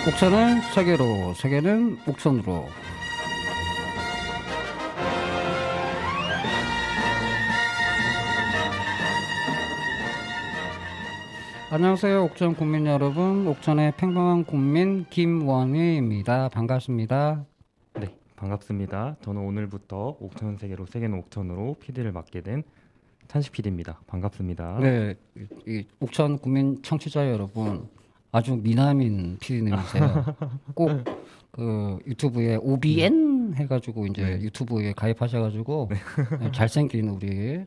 옥천은 세계로, 세계는 옥천으로. 안녕하세요, 옥천 국민 여러분. 옥천의 평범한 국민 김원희입니다. 반갑습니다. 네, 반갑습니다. 저는 오늘부터 옥천 세계로 세계는 옥천으로 PD를 맡게 된 찬식 PD입니다. 반갑습니다. 네, 이 옥천 국민 청취자 여러분, 아주 미남인 PD님이세요. 꼭 그 유튜브에 OBN 해가지고 이제 네. 유튜브에 가입하셔가지고 잘생긴 우리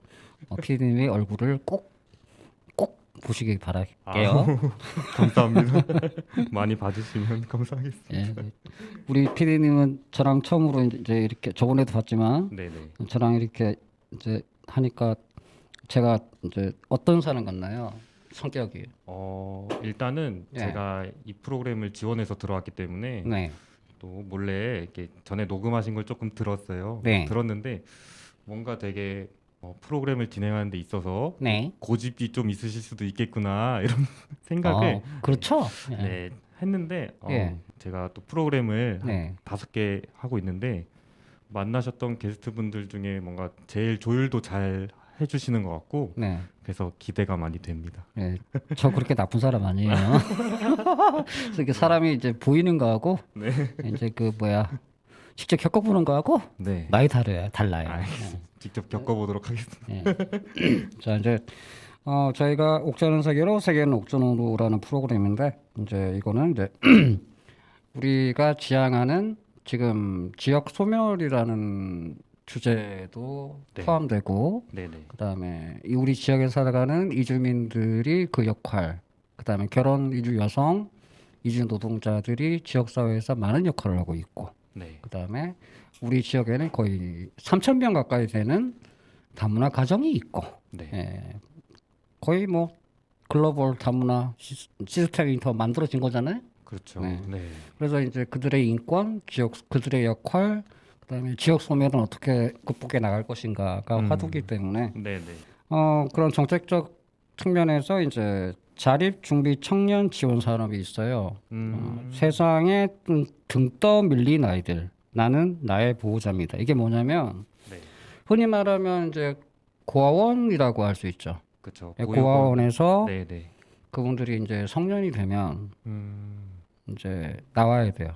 PD님의 얼굴을 꼭 보시길 바랄게요. 감사합니다. 많이 봐주시면 감사하겠습니다. 예, 우리 PD님은 저랑 처음으로 이제 이렇게 저번에도 봤지만 네네. 저랑 이렇게 이제 하니까 제가 이제 어떤 사람 같나요? 성격이. 일단은 예. 제가 이 프로그램을 지원해서 들어왔기 때문에 네. 또 몰래 이렇게 전에 녹음하신 걸 조금 들었어요. 네. 들었는데 뭔가 되게 프로그램을 진행하는 데 있어서 네. 고집이 좀 있으실 수도 있겠구나 이런 생각을 그렇죠. 예. 네, 했는데 예. 제가 또 프로그램을 네. 한 5개 하고 있는데 만나셨던 게스트분들 중에 뭔가 제일 조율도 잘 해주시는 것 같고 네. 그래서 기대가 많이 됩니다. 네. 저 그렇게 나쁜 사람 아니에요. 그래서 이렇게 사람이 이제 보이는 거하고 네. 이제 그 뭐야 직접 겪어보는 거하고 네. 많이 달라요. 알겠습니다. 직접 겪어보도록 하겠습니다. 예. 자 이제 저희가 옥천은 세계로 세계는 옥천으로라는 프로그램인데 이제 이거는 이제 우리가 지향하는 지금 지역 소멸이라는 주제도 네. 포함되고 네네. 그다음에 이 우리 지역에 살아가는 이주민들이 그 역할, 그다음에 결혼 이주 여성, 이주 노동자들이 지역 사회에서 많은 역할을 하고 있고, 네. 그다음에 우리 지역에는 거의 3,000명 가까이 되는 다문화 가정이 있고, 네. 예, 거의 뭐 글로벌 다문화 시스템이 더 만들어진 거잖아요. 그렇죠. 네. 네. 그래서 이제 그들의 인권, 그들의 역할, 그다음에 지역 소멸은 어떻게 극복해 나갈 것인가가 화두기 때문에 네네. 그런 정책적 측면에서 이제 자립 준비 청년 지원 산업이 있어요. 세상에 등 떠밀린 아이들, 나는 나의 보호자입니다. 이게 뭐냐면 네. 흔히 말하면 이제 고아원이라고 할 수 있죠. 그렇죠. 고아원에서 네네. 그분들이 이제 성년이 되면 음, 이제 나와야 돼요.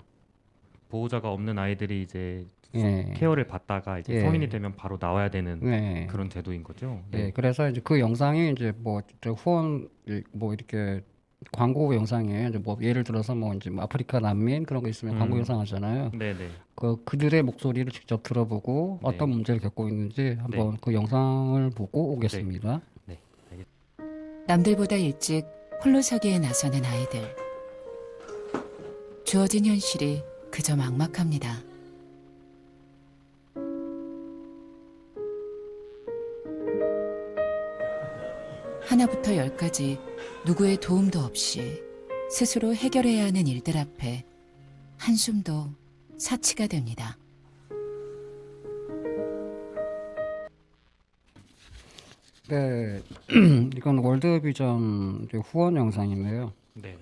보호자가 없는 아이들이 이제 예. 케어를 받다가 이제 예. 성인이 되면 바로 나와야 되는 네. 그런 제도인 거죠. 예, 그래서 이제 그 영상이 이제 뭐 후원 뭐 이렇게 광고 영상에 이제 뭐 예를 들어서 뭐 이제 뭐 아프리카 난민 그런 거 있으면 광고 영상 하잖아요. 네네. 그들의 목소리를 직접 들어보고 네. 어떤 문제를 겪고 있는지 한번 그 영상을 보고 오겠습니다. 네. 남들보다 일찍 홀로 서기에 나서는 아이들. 주어진 현실이 그저 막막합니다. 하나부터 열까지 누구의 도움도 없이 스스로 해결해야 하는 일들 앞에 한숨도 사치가 됩니다. 네, 이건 월드비전 후원 영상인데요. 네네.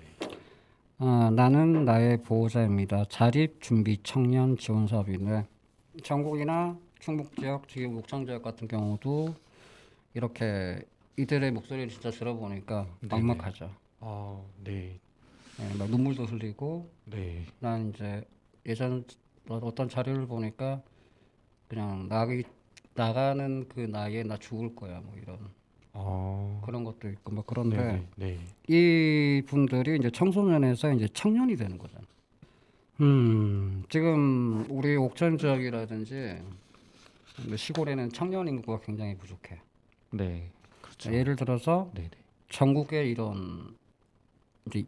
나는 나의 보호자입니다. 자립 준비 청년 지원 사업인데 전국이나 충북 지역, 지금 옥천 지역 같은 경우도 이렇게 이들의 목소리를 진짜 들어보니까 네네. 막막하죠. 네. 예, 막 눈물도 흘리고 네. 난 이제 예전 어떤 자료를 보니까 그냥 나가는 그 나이에 나 죽을 거야 뭐 이런 그런 것도 있고 뭐 그런데 네. 이 분들이 이제 청소년에서 이제 청년이 되는 거잖아. 지금 우리 옥천 지역이라든지 시골에는 청년 인구가 굉장히 부족해. 네. 그렇죠. 예를 들어서 네네. 전국의 이런 이제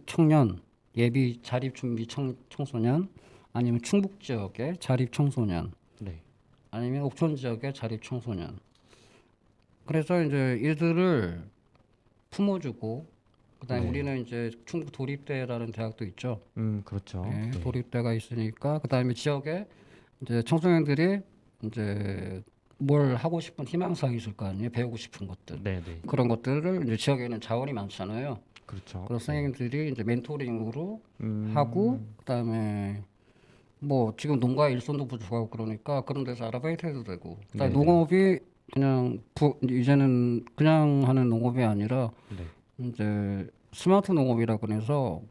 청년 예비 자립 준비 청소년 아니면 충북 지역의 자립 청소년 네. 아니면 옥천 지역의 자립 청소년. 그래서 이제 이들을 품어주고 그다음에 네. 우리는 이제 충북 도립대라는 대학도 있죠. 그렇죠. 네, 네. 도립대가 있으니까 그다음에 지역에 이제 청소년들이 이제 뭘 하고 싶은 희망사항이 있을 거 아니에요. 배우고 싶은 것들. 네네. 그런 것들을 이제 지역에는 자원이 많잖아요. 그렇죠. 그래서 선생님들이 이제 멘토링으로 음, 하고 그다음에 뭐 지금 농가 일손도 부족하고 그러니까 그런 데서 아르바이트 해도 되고 그다음에 네네. 농업이 그냥 이제는 그냥 하는 농업이 아니라 네. 이제 스마트 농업이라고 해서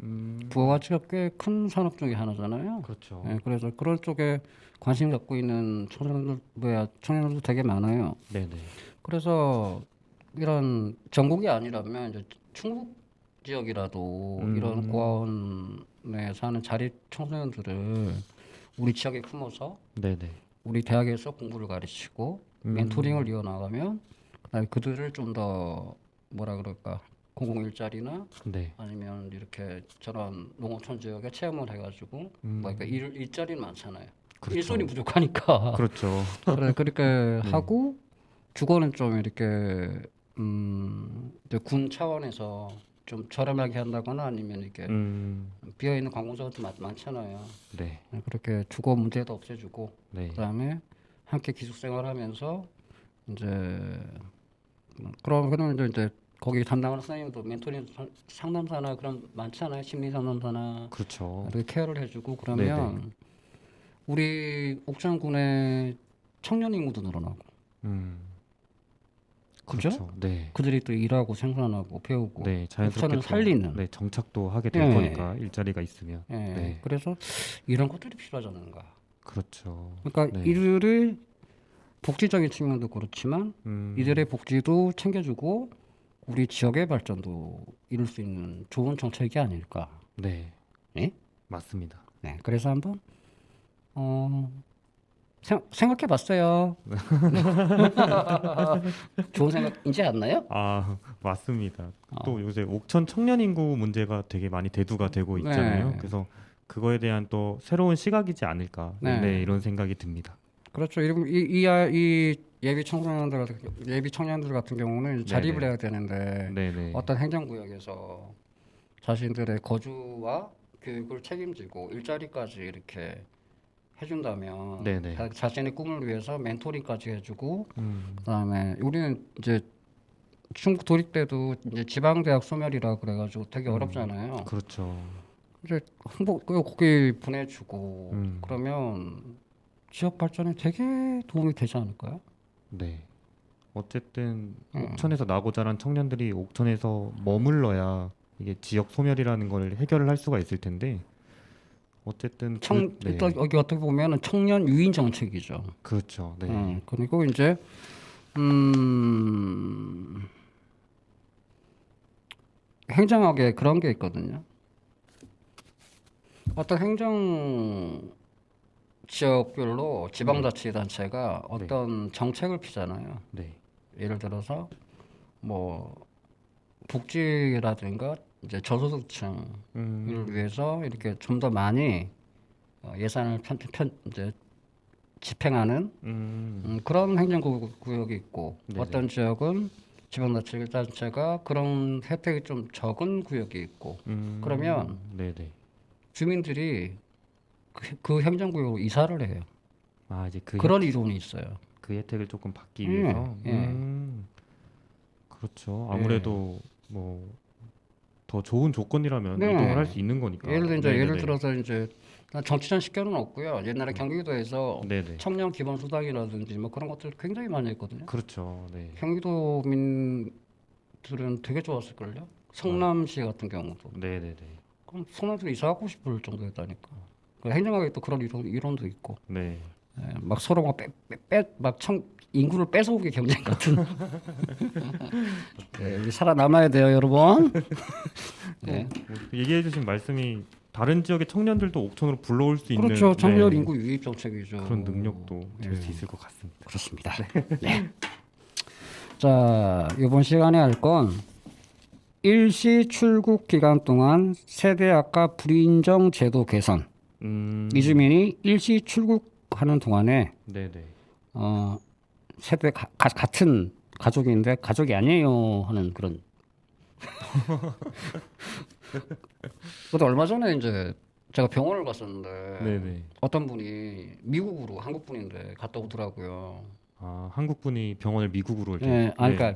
부가가치가 꽤 큰 산업 중에 하나잖아요. 그렇죠. 예, 그래서 그런 쪽에 관심 갖고 있는 청년들도 되게 많아요. 네네. 그래서 이런 전국이 아니라면 이제 충북 지역이라도 이런 고아원에 사는 자립 청소년들을 우리 지역에 품어서 네네. 우리 대학에서 공부를 가르치고 멘토링을 이어나가면 그다음에 그들을 좀 더 뭐라 그럴까 공공 일자리나 네. 아니면 이렇게 저런 농어촌 지역에 체험을 해가지고 뭐 그러니까 일자리는 많잖아요. 그렇죠. 일손이 부족하니까 그렇죠. 그래 그렇게 네. 하고 주거는 좀 이렇게 이제 군 차원에서 좀 저렴하게 한다거나 아니면 이렇게 비어 있는 관공서도 많잖아요. 네. 그렇게 주거 문제도 없애주고 네. 그다음에 함께 기숙 생활하면서 이제 그러면 이제 거기 담당하는 선생님도 멘토링 상담사나 그런 많잖아요. 심리 상담사나 그렇죠. 이렇게 케어를 해주고 네네. 그러면 우리 옥천군의 청년 인구도 늘어나고 그죠? 그렇죠. 네. 그들이 또 일하고 생산하고 배우고 네, 자연스럽게 옥천을 또, 살리는 네, 정착도 하게 될 예. 거니까 일자리가 있으면. 예. 네. 그래서 이런 것들이 필요하지 않는가. 그렇죠. 그러니까 네. 이들의 복지적인 측면도 그렇지만 이들의 복지도 챙겨주고 우리 지역의 발전도 이룰 수 있는 좋은 정책이 아닐까. 네. 예? 맞습니다. 네. 그래서 한번 생각해봤어요. 좋은 생각이지 않나요? 아, 맞습니다. 어. 또 요새 옥천 청년 인구 문제가 되게 많이 대두가 되고 있잖아요. 네. 그래서 그거에 대한 또 새로운 시각이지 않을까. 네. 네, 이런 생각이 듭니다. 그렇죠. 이 예비 청년들 같은 경우는 자립을 네네. 해야 되는데 네네. 어떤 행정구역에서 자신들의 거주와 교육을 책임지고 일자리까지 이렇게 해준다면 네네. 자신의 꿈을 위해서 멘토링까지 해주고 그다음에 우리는 이제 충북 도립 때도 이제 지방대학 소멸이라 그래가지고 되게 어렵잖아요. 그렇죠. 이제 거기 보내주고 음. 그러면 지역 발전에 되게 도움이 되지 않을까요? 네. 어쨌든 옥천에서 나고 자란 청년들이 옥천에서 머물러야 이게 지역 소멸이라는 걸 해결을 할 수가 있을 텐데 어쨌든 네. 또 여기 어떻게 보면은 청년 유인 정책이죠. 그렇죠. 네. 그리고 이제 행정학에 그런 게 있거든요. 어떤 행정 지역별로 지방자치단체가 어떤 정책을 피잖아요. 네. 예를 들어서 뭐 복지라든가 이제 저소득층을 위해서 이렇게 좀 더 많이 예산을 이제 집행하는 그런 행정구역이 있고 네네. 어떤 지역은 지방자치단체가 그런 혜택이 좀 적은 구역이 있고 그러면 네네. 주민들이 그 행정구역으로 이사를 해요. 아, 이제 그런 이론이 있어요. 그 혜택을 조금 받기 예, 위해서. 예. 그렇죠. 아무래도 뭐 더 좋은 조건이라면 네. 이동을 할 수 있는 거니까. 예를 네네네. 들어서 이제 정치적 식견은 없고요. 옛날에 경기도에서 네네. 청년 기본 수당이라든지 뭐 그런 것들 굉장히 많이 했거든요. 그렇죠. 네. 경기도민들은 되게 좋았을걸요. 성남시 같은 경우도. 네네네. 그럼 성남시로 이사 가고 싶을 정도였다니까. 그 행정학에 또 그런 이론도 있고. 네. 예, 막 서로 막 인구를 뺏어오기 경쟁 같은. 네, 우리 살아남아야 돼요, 여러분. 네. 얘기해주신 말씀이 다른 지역의 청년들도 옥천으로 불러올 수 있는 그렇죠. 청년 네, 인구 유입 정책이죠. 그런 능력도 될 수 있을 것 같습니다. 그렇습니다. 네. 자, 이번 시간에 할 건 일시 출국 기간 동안 세대학과 불인정 제도 개선. 이주민이 일시 출국하는 동안에 네네. 세대 같은 가족인데 가족이 아니에요 하는 그런. 그때 얼마 전에 이제 제가 병원을 갔었는데 네네. 어떤 분이 미국으로 한국 분인데 갔다 오더라고요. 아, 한국 분이 병원을 미국으로 이렇게. 네, 그러니까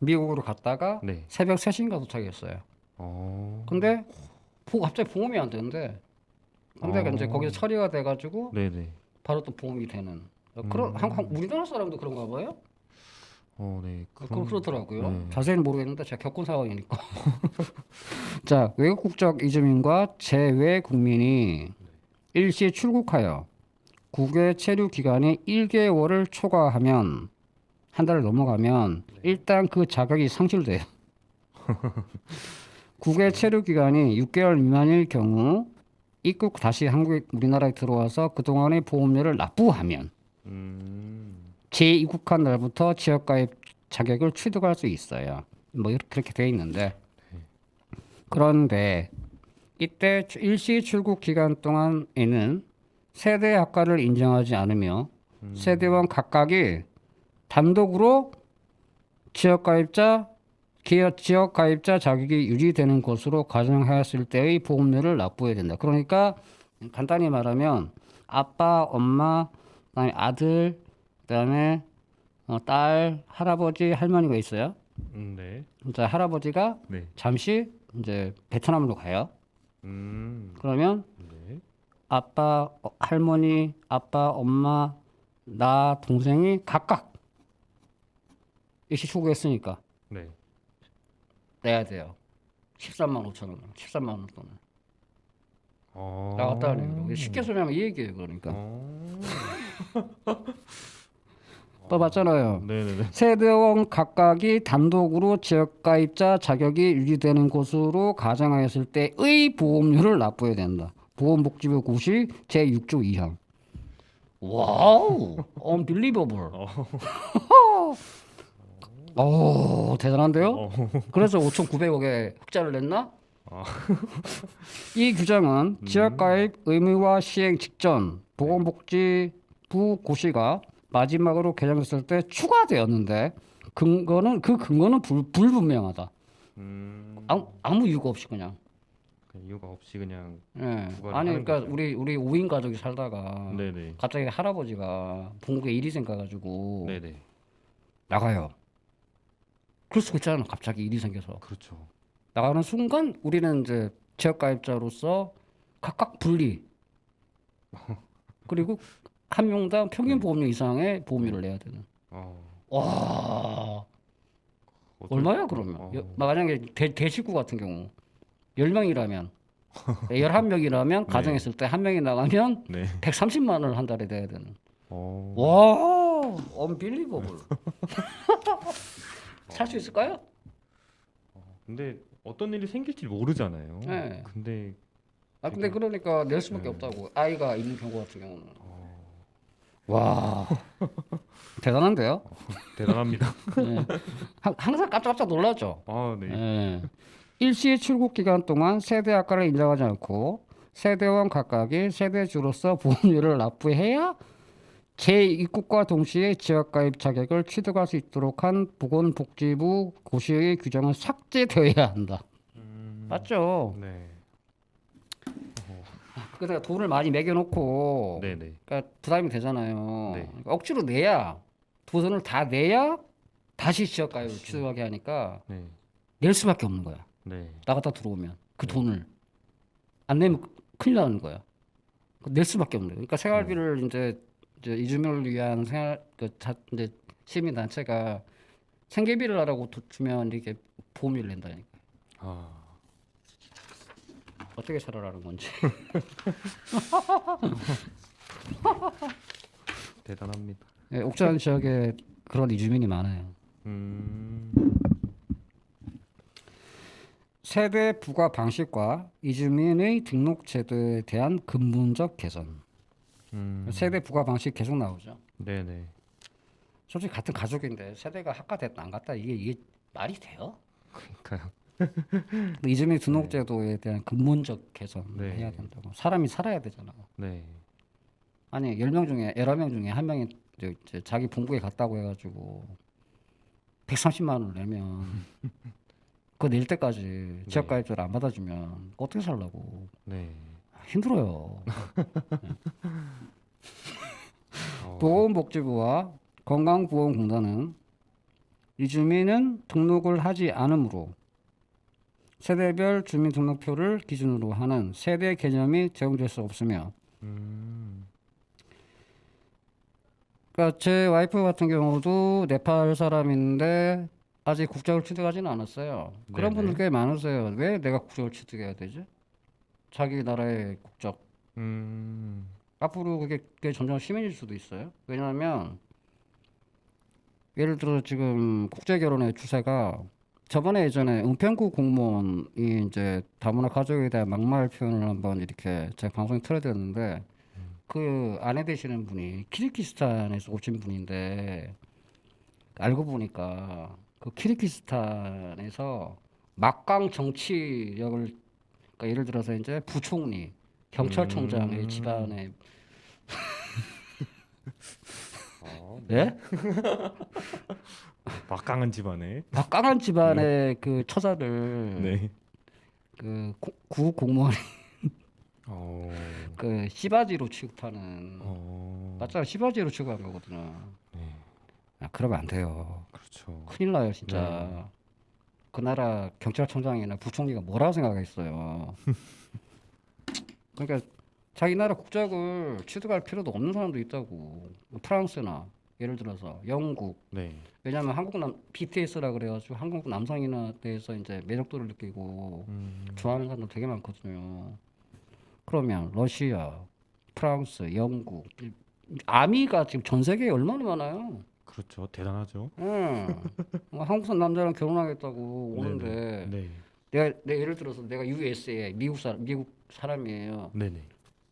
미국으로 갔다가 네. 새벽 3시인가 도착했어요. 근데 갑자기 보험이 안 되는데 근데 이제 거기서 처리가 돼가지고 네네. 바로 또 보험이 되는 그런 우리나라 사람도 그런가 봐요. 네. 그렇더라고요. 네. 자세히는 모르겠는데 제가 겪은 상황이니까. 자, 외국 국적 이주민과 제외 국민이 일시 출국하여 국외 체류 기간이 1개월을 초과하면 한 달을 넘어가면 일단 그 자격이 상실돼요. 국외 체류 기간이 6개월 미만일 경우 입국 다시 우리나라에 들어와서 그동안의 보험료를 납부하면 재입국한 날부터 지역가입 자격을 취득할 수 있어요. 뭐 그렇게 돼 있는데 그런데 이때 일시 출국 기간 동안에는 세대 학과를 인정하지 않으며 세대원 각각이 단독으로 지역가입자 자격이 유지되는 것으로 가정하였을 때의 보험료를 납부해야 된다. 그러니까 간단히 말하면 아빠, 엄마, 그다음에 아들, 그다음에 딸, 할아버지, 할머니가 있어요. 네. 자, 할아버지가 네. 잠시 이제 베트남으로 가요. 그러면 네. 아빠, 할머니, 아빠, 엄마, 나, 동생이 각각 일시 출국했으니까 네. 내야 돼요. 13만 5천 원, 13만 원 돈을 나갔다 하는 거. 쉽게 설명하면 이 얘기예요. 그러니까 또 맞잖아요. 네네네. 세대원 각각이 단독으로 지역가입자 자격이 유지되는 것으로 가정하였을 때의 보험료를 납부해야 된다. 보건복지부 9시 제6조 2항. 와우, unbelievable. 대단한데요? 그래서 5,900억의 흑자를 냈나? 이 규정은 지역가입 의무화 시행 직전 보건복지부 고시가 마지막으로 개정됐을 때 추가되었는데 그 근거는 불분명하다. 아무 이유가 없이 그냥. 이유가 없이 그냥. 예. 추가를 아니 하는 그러니까 거죠. 우리 5인 가족이 살다가 네네. 갑자기 할아버지가 본국에 일이 생겨가지고 네네. 나가요. 그럴 수가 있잖아. 갑자기 일이 생겨서 그렇죠. 나가는 순간 우리는 이제 지역가입자로서 각각 분리 그리고 한 명당 평균 보험료 이상의 보험료를 내야 되는. 와, 얼마야 그러면? 만약에 대식구 같은 경우 10명이라면 11명이라면 가정했을 때 한 명이 나가면 네. 130만 원을 한 달에 내야 되는. 와. 와, unbelievable. 살 수 있을까요? 근데 어떤 일이 생길지 모르잖아요. 네. 근데 근데 그러니까 낼 수밖에 없다고. 아이가 있는 경우 같은 경우는. 와, 대단한데요? 대단합니다. 네. 항상 깜짝깜짝 놀라죠. 네. 네. 일시 출국 기간 동안 세대 학과를 인정하지 않고 세대원 각각이 세대주로서 보험료를 납부해야 재입국과 동시에 지역가입 자격을 취득할 수 있도록 한 보건복지부 고시의 규정은 삭제되어야 한다. 맞죠? 네. 그래서 돈을 많이 매겨놓고 네네. 그러니까 부담이 되잖아요. 네. 그러니까 억지로 내야 돈을 다 내야 다시 지역가입을 취득하게 하니까 네. 낼 수밖에 없는 거야. 네. 나갔다 들어오면 그 돈을 안 내면 큰일 나는 거야. 낼 수밖에 없는 거야. 그러니까 생활비를 이제 이주민을 위한 이제 시민 단체가 생계비를 하라고 주면 이렇게 보험료를 낸다니까. 어떻게 살아라는 건지. 대단합니다. 네, 옥천 지역에 그런 이주민이 많아요. 세대 부과 방식과 이주민의 등록 제도에 대한 근본적 개선. 세대 부과 방식 계속 나오죠. 네네. 솔직히 같은 가족인데 세대가 학과됐다 안 갔다 이게 말이 돼요? 그러니까요. 이주민 등록 제도에 대한 근본적 개선을 네. 해야 된다고. 사람이 살아야 되잖아. 네. 아니 10명 중에 11명 중에 한 명이 이제 자기 본국에 갔다고 해가지고 130만 원을 내면 그거 낼 때까지 지역가입자를 안 받아주면 어떻게 살라고. 네. 힘들어요. 보건복지부와 건강보험공단은 이주민은 등록을 하지 않으므로 세대별 주민등록표를 기준으로 하는 세대 개념이 적용될 수 없으며, 그러니까 제 와이프 같은 경우도 네팔 사람인데 아직 국적을 취득하지는 않았어요. 그런 네네. 분들 꽤 많으세요. 왜 내가 국적을 취득해야 되지? 자기 나라의 국적. 앞으로 그게 점점 심해질 수도 있어요. 왜냐하면 예를 들어 지금 국제 결혼의 추세가 저번에 예전에 은평구 공무원이 이제 다문화 가족에 대한 막말 표현을 한번 이렇게 제 방송에 틀어드렸는데 그 아내 되시는 분이 키르기스탄에서 오신 분인데 알고 보니까 그 키르기스탄에서 막강 정치력을 그러니까 예를 들어서 이제 부총리, 경찰청장의 집안에 예? 막강한 집안에. 막강한 집안의 그 처자를 네. 그 구 공무원이 어. 그 시바지로 취급하는 어. 맞잖아 시바지로 취급한 거거든요. 네. 아, 그러면 안 돼요. 그렇죠. 큰일 나요 진짜. 네. 그 나라 경찰청장이나 부총리가 뭐라고 생각하겠어요. 그러니까 자기 나라 국적을 취득할 필요도 없는 사람도 있다고. 프랑스나 예를 들어서 영국. 네. 왜냐하면 한국 BTS라 그래가지고 한국 남성이나 대해서 이제 매력도를 느끼고 좋아하는 사람들 되게 많거든요. 그러면 러시아, 프랑스, 영국, 아미가 지금 전 세계에 얼마나 많아요. 그렇죠. 대단하죠. 뭐 한국 남자랑 결혼하겠다고 오는데 네. 내가 예를 들어서 내가 USA 미국 사람이에요. 네네.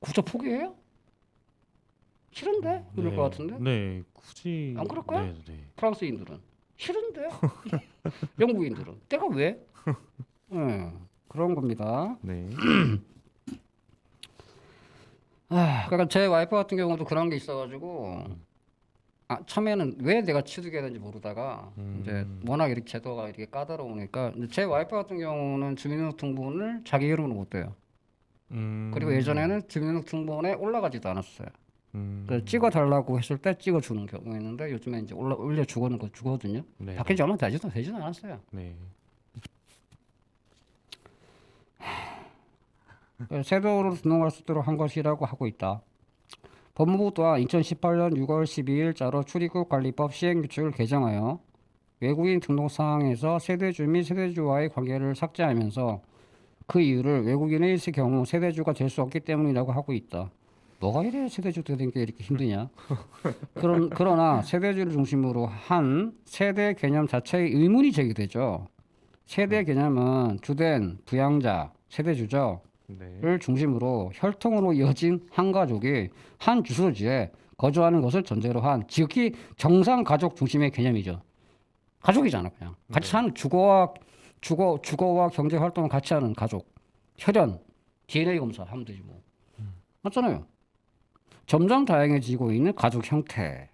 국적 포기해요? 싫은데? 이럴 네. 것 같은데? 네. 굳이 안 그럴 거야? 네. 네. 프랑스인들은 싫은데? 영국인들은 내가 왜? 그런 겁니다. 네. 그러니까 제 와이프 같은 경우도 그런 게 있어가지고 처음에는 왜 내가 취득해야 되는지 모르다가 이제 워낙 이렇게 제도가 이렇게 까다로우니까 근데 제 와이프 같은 경우는 주민등록등본을 자기 이름으로 못 떼요. 그리고 예전에는 주민등록등본에 올라가지도 않았어요. 그래서 찍어달라고 했을 때 찍어주는 경우였는데 요즘에 이제 올려 주거든요. 네. 바뀐 지 얼마 되지도 않았어요. 네. 세도로 등록할 수 있도록 한 것이라고 하고 있다. 법무부 또한 2018년 6월 12일자로 출입국 관리법 시행규칙을 개정하여 외국인 등록 사항에서 세대주 및 세대주와의 관계를 삭제하면서 그 이유를 외국인의 경우 세대주가 될 수 없기 때문이라고 하고 있다. 뭐가 이래 세대주 되는 게 이렇게 힘드냐? 그러나 세대주를 중심으로 한 세대 개념 자체의 의문이 제기되죠. 세대 개념은 주된 부양자, 세대주죠. 네. 를 중심으로 혈통으로 이어진 한 가족이 한 주소지에 거주하는 것을 전제로 한 지극히 정상 가족 중심의 개념이죠. 가족이잖아 그냥 같이 사는 주거와 경제 활동을 같이 하는 가족. 혈연, DNA 검사 하면 되지 뭐. 맞잖아요. 점점 다양해지고 있는 가족 형태,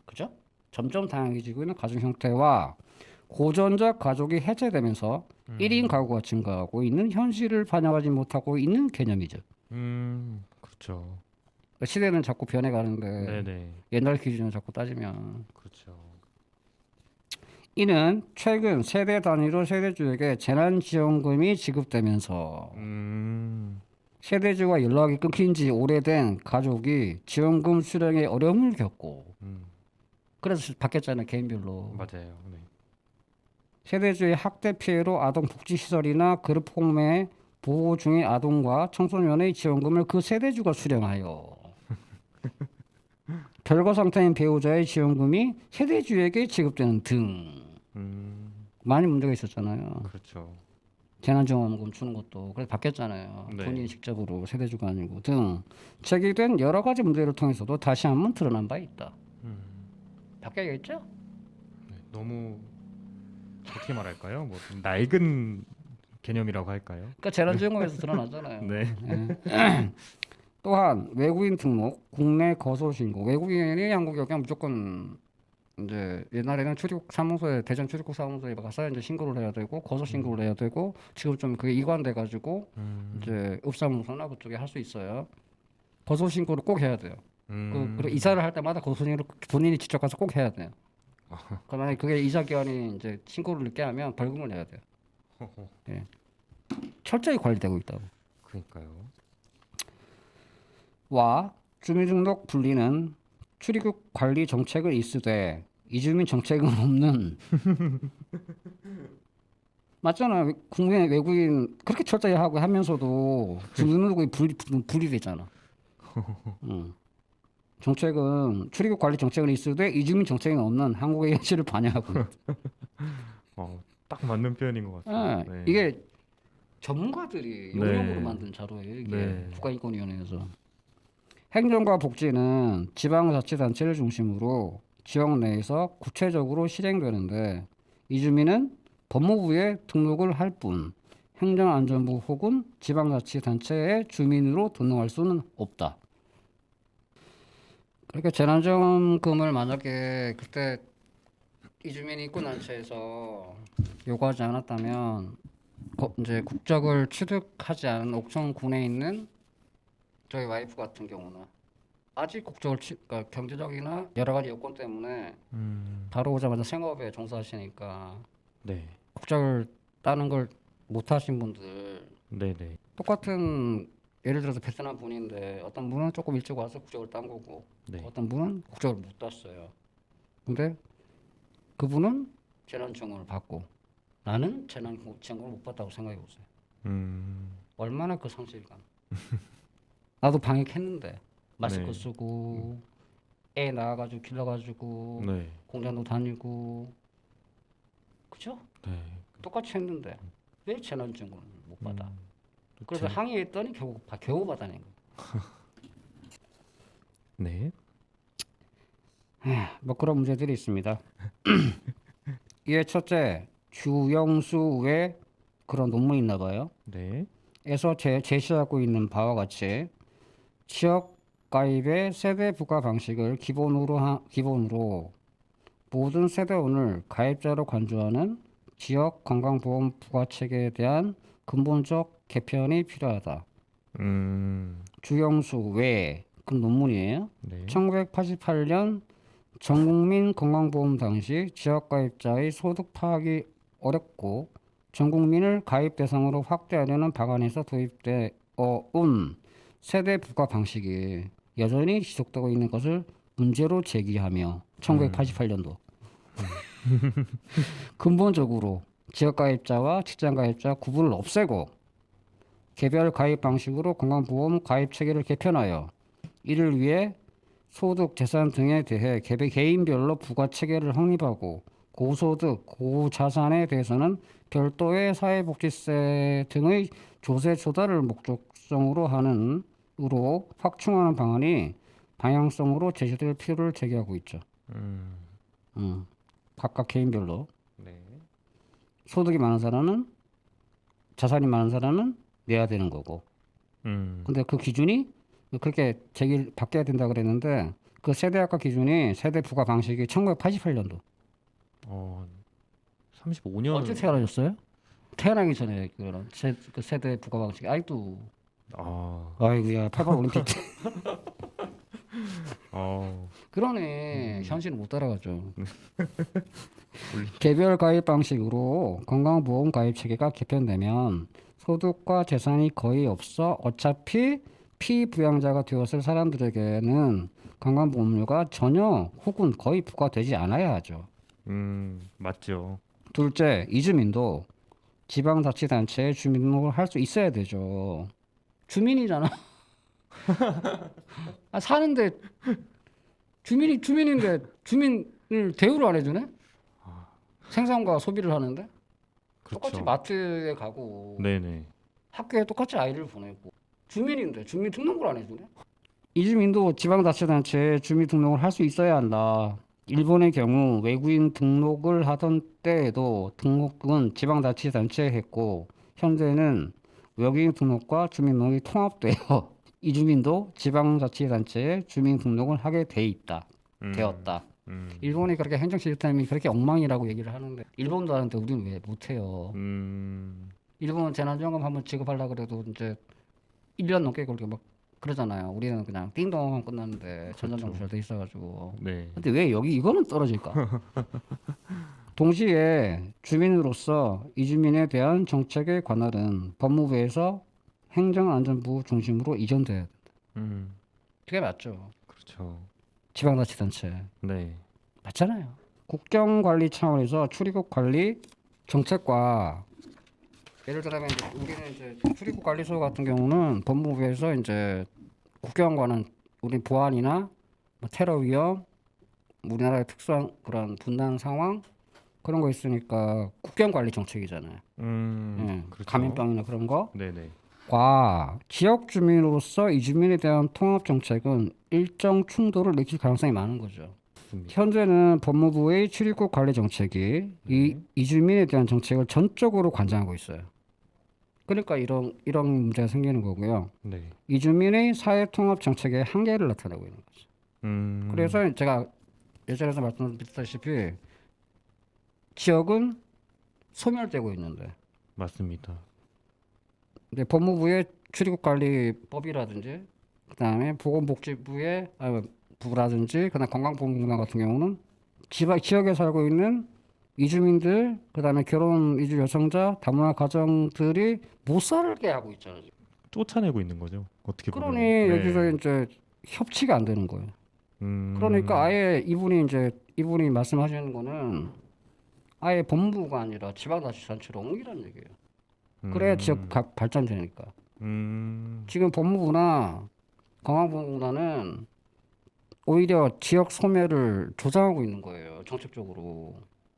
그죠? 점점 다양해지고 있는 가족 형태와 고전적 가족이 해체되면서 1인 가구가 증가하고 있는 현실을 반영하지 못하고 있는 개념이죠. 그렇죠. 시대는 자꾸 변해가는데 네네. 옛날 기준을 자꾸 따지면 그렇죠. 이는 최근 세대 단위로 세대주에게 재난지원금이 지급되면서 세대주와 연락이 끊긴 지 오래된 가족이 지원금 수령에 어려움을 겪고 그래서 바뀌었잖아요 개인별로. 맞아요. 네. 세대주의 학대 피해로 아동 복지시설이나 그룹홈의 보호 중의 아동과 청소년의 지원금을 그 세대주가 수령하여 별거 상태인 배우자의 지원금이 세대주에게 지급되는 등 많이 문제가 있었잖아요. 그렇죠. 재난지원금 주는 것도 그래서 바뀌었잖아요. 네. 본인이 직접으로 세대주가 아니고 등 제기된 여러 가지 문제를 통해서도 다시 한번 드러난 바 있다. 바뀌어야겠죠? 네. 너무 어떻게 말할까요? 뭐 낡은 개념이라고 할까요? 그러니까 재난지원금에서 드러나잖아요. 네. 또한 외국인 등록, 국내 거소 신고. 외국인이 한국에 오면 무조건 이제 옛날에는 출입국 사무소에 대전 출입국 사무소에 가서 이제 신고를 해야 되고 거소 신고를 해야 되고 지금 좀 그게 이관돼 가지고 이제 읍사무소나 그쪽에 할 수 있어요. 거소 신고를 꼭 해야 돼요. 그리고 이사를 할 때마다 거소 신고를 본인이 직접 가서 꼭 해야 돼요. 그러면 그게 이사 기간이 이제 신고를 늦게 하면 벌금을 내야 돼요. 예. 철저히 관리되고 있다고. 그러니까요. 와 주민등록 분리는 출입국 관리 정책을 있으되 이주민 정책은 없는 맞잖아. 국내 외국인 그렇게 철저히 하고 하면서도 주민등록이 분리되잖아. 응. 정책은 출입국 관리 정책은 있으되 이주민 정책은 없는 한국의 현실을 반영하고 있다. 딱 맞는 표현인 것 같습니다. 네. 이게 전문가들이 네. 용역으로 만든 자료예요. 이게 네. 국가인권위원회에서 행정과 복지는 지방자치단체를 중심으로 지역 내에서 구체적으로 실행되는데 이주민은 법무부에 등록을 할 뿐 행정안전부 혹은 지방자치단체의 주민으로 등록할 수는 없다. 그러니까 재난지원금을 만약에 그때 이주민이 있고 난 채에서 요구하지 않았다면 이제 국적을 취득하지 않은 옥천군에 있는 저희 와이프 같은 경우는 아직 국적을 그러니까 경제적이나 여러 가지 요건 때문에 바로 오자마자 생업에 종사하시니까 네. 국적을 따는 걸 못 하신 분들 네네. 똑같은 예를 들어서 베트남 분인데 어떤 분은 조금 일찍 와서 국적을 딴 거고 네. 어떤 분은 국적을 못 땄어요. 근데 그분은 재난지원금을 받고 나는 재난지원금을 못 받다고 생각해 보세요. 얼마나 그 상실감. 나도 방역했는데 마스크 네. 쓰고 애 낳아가지고 길러가지고 네. 공장도 다니고 그죠? 네. 똑같이 했는데 왜 재난지원금을 못 받아? 또 그래서 항의했더니 겨우 받아낸 거예요. 네. 뭐 그런 문제들이 있습니다. 이에 첫째 주영수의 그런 논문이 있나 봐요. 네. 에서 제시하고 있는 바와 같이 지역 가입의 세대 부과 방식을 기본으로 모든 세대원을 가입자로 간주하는 지역 건강보험 부과 체계에 대한 근본적 개편이 필요하다. 주영수 외에 그 논문이에요. 네. 1988년 전국민 건강보험 당시 지역 가입자의 소득 파악이 어렵고 전 국민을 가입 대상으로 확대하려는 방안에서 도입되어 온 세대 부과 방식이 여전히 지속되고 있는 것을 문제로 제기하며 1988년도 근본적으로 지역 가입자와 직장 가입자 구분을 없애고 개별 가입 방식으로 건강보험 가입 체계를 개편하여 이를 위해 소득, 재산 등에 대해 개인별로 부과 체계를 확립하고 고소득, 고자산에 대해서는 별도의 사회복지세 등의 조세 조달을 목적성으로 하는 으로 확충하는 방안이 방향성으로 제시될 필요를 제기하고 있죠. 각각 개인별로 네. 소득이 많은 사람은 자산이 많은 사람은 내야 되는 거고. 근데 그 기준이 그렇게 바뀌어야 된다 그랬는데 그 세대학과 기준이 세대 부과 방식이 1988년도. 35년. 언제 태어나셨어요? 태어나기 전에 그 세대 부과 방식이 아직도. 아이고야 88 올림픽 때. 그러네. 현실은 못 따라가죠. 개별 가입 방식으로 건강보험 가입 체계가 개편되면 소득과 재산이 거의 없어 어차피 피부양자가 되었을 사람들에게는 건강보험료가 전혀 혹은 거의 부과되지 않아야 하죠. 맞죠. 둘째, 이주민도 지방자치단체에 주민등록을 할 수 있어야 되죠. 주민이잖아. 사는데 주민인데 주민을 대우를 안 해주네? 생산과 소비를 하는데 그렇죠. 똑같이 마트에 가고 네네. 학교에 똑같이 아이를 보내고 주민인데 주민 등록을 안 해주네? 이주민도 지방자치단체에 주민 등록을 할 수 있어야 한다. 일본의 경우 외국인 등록을 하던 때에도 등록은 지방자치단체에 했고 현재는 외국인 등록과 주민등록이 통합되어 이주민도 지방자치단체에 주민등록을 하게 되었다. 일본이 그렇게 행정 시스템이 그렇게 엉망이라고 얘기를 하는데 일본도 하는데 우리는 왜 못해요? 일본은 재난지원금 한번 지급하려고 그래도 이제 1년 넘게 걸리고 막 그러잖아요. 우리는 그냥 띵동 하면 끝났는데 전산정보 잘 돼 있어가지고. 네. 근데 왜 여기 이거는 떨어질까? 동시에 주민으로서 이주민에 대한 정책의 관할은 법무부에서 행정안전부 중심으로 이전돼야 돼. 그게 맞죠. 그렇죠. 지방자치단체 네. 맞잖아요. 국경관리 차원에서 출입국 관리 정책과 예를 들면 이제 우리는 이제 출입국 관리소 같은 경우는 법무부에서 이제 국경과는 우리 보안이나 뭐 테러 위험, 우리나라의 특수한 그런 분단 상황 그런 거 있으니까 국경관리 정책이잖아요. 예, 그렇죠. 감염병이나 그런 거. 네네. 과 지역 주민으로서 이주민에 대한 통합 정책은 일정 충돌을 일으킬 가능성이 많은 거죠. 맞습니다. 현재는 법무부의 출입국 관리 정책이 이 이주민에 대한 정책을 전적으로 관장하고 있어요. 그러니까 이런 문제가 생기는 거고요. 네. 이주민의 사회 통합 정책의 한계를 나타내고 있는 거죠. 그래서 제가 예전에도 말씀드렸다시피 지역은 소멸되고 있는데 맞습니다. 이제 법무부의 출입국관리법이라든지 그다음에 보건복지부의 부라든지 그다음 관광보건공단 같은 경우는 지역에 살고 있는 이주민들 그다음에 결혼 이주 요청자 다문화 가정들이 못 살게 하고 있잖아요. 쫓아내고 있는 거죠. 어떻게 보면. 그러니 네. 여기서 이제 협치가 안 되는 거예요. 그러니까 아예 이분이 말씀하시는 거는 아예 법무부가 아니라 지방자치단체로 옮기라는 얘기예요. 그래야 지역 발전되니까. 지금 법무부나 관광보건공단은 오히려 지역 소멸을 조장하고 있는 거예요. 정책적으로.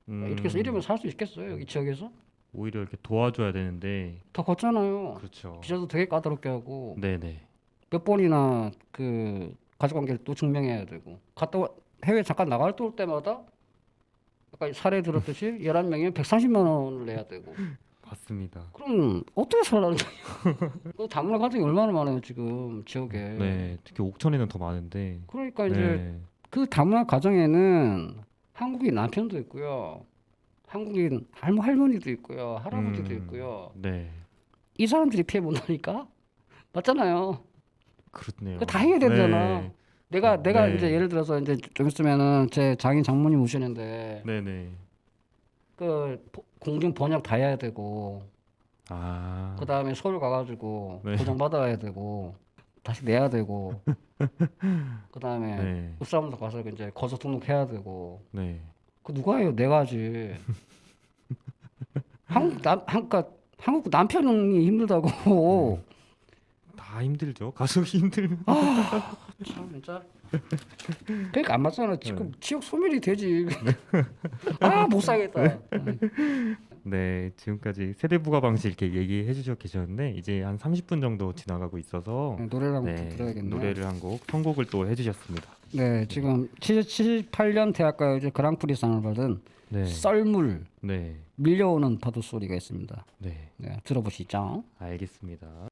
이렇게 해서 이러면 살 수 있겠어요? 여기 지역에서? 오히려 이렇게 도와줘야 되는데. 더 걷잖아요. 그렇죠. 비자도 되게 까다롭게 하고 네네. 몇 번이나 그 가족관계를 또 증명해야 되고 해외 잠깐 나갈 때마다 아까 사례 들었듯이 11명이면 130만 원을 내야 되고 맞습니다. 그럼 어떻게 살라는 거예요? 그 다문화 가정이 얼마나 많아요 지금 지역에. 네, 특히 옥천에는 더 많은데. 그러니까 이제 네. 그 다문화 가정에는 한국인 남편도 있고요, 한국인 할머니도 있고요, 할아버지도 있고요. 네, 이 사람들이 피해 본다니까 맞잖아요. 그렇네요. 그거 다 해야 되잖아. 네. 내가 네. 이제 예를 들어서 이제 좀 있으면은 제 장인 장모님 오시는데 네네. 그 공중 번역 다 해야 되고 아, 그 다음에 서울 가가지고 네. 보장 받아야 되고 다시 내야 되고 그 다음에 네, 입사무소 가서 이제 거소 등록해야 되고 네. 그 누가 해요? 내가 하지. 한국 남편이 힘들다고. 다 힘들죠. 가족이 힘들면. 참 진짜. 그러니까 안 맞잖아. 지금 지역 소멸이 되지. 아 못 살겠다. 네, 지금까지 세대 부가 방식 이렇게 얘기해 주셔 계셨는데 이제 한 30분 정도 지나가고 있어서 노래를 한곡 네, 들어야겠네. 노래를 한 곡 선곡을 또 해주셨습니다. 네, 지금 78년 대학가요제 그랑프리상을 받은 네, 썰물 네, 밀려오는 파도 소리가 있습니다. 네, 네, 들어보시죠. 알겠습니다.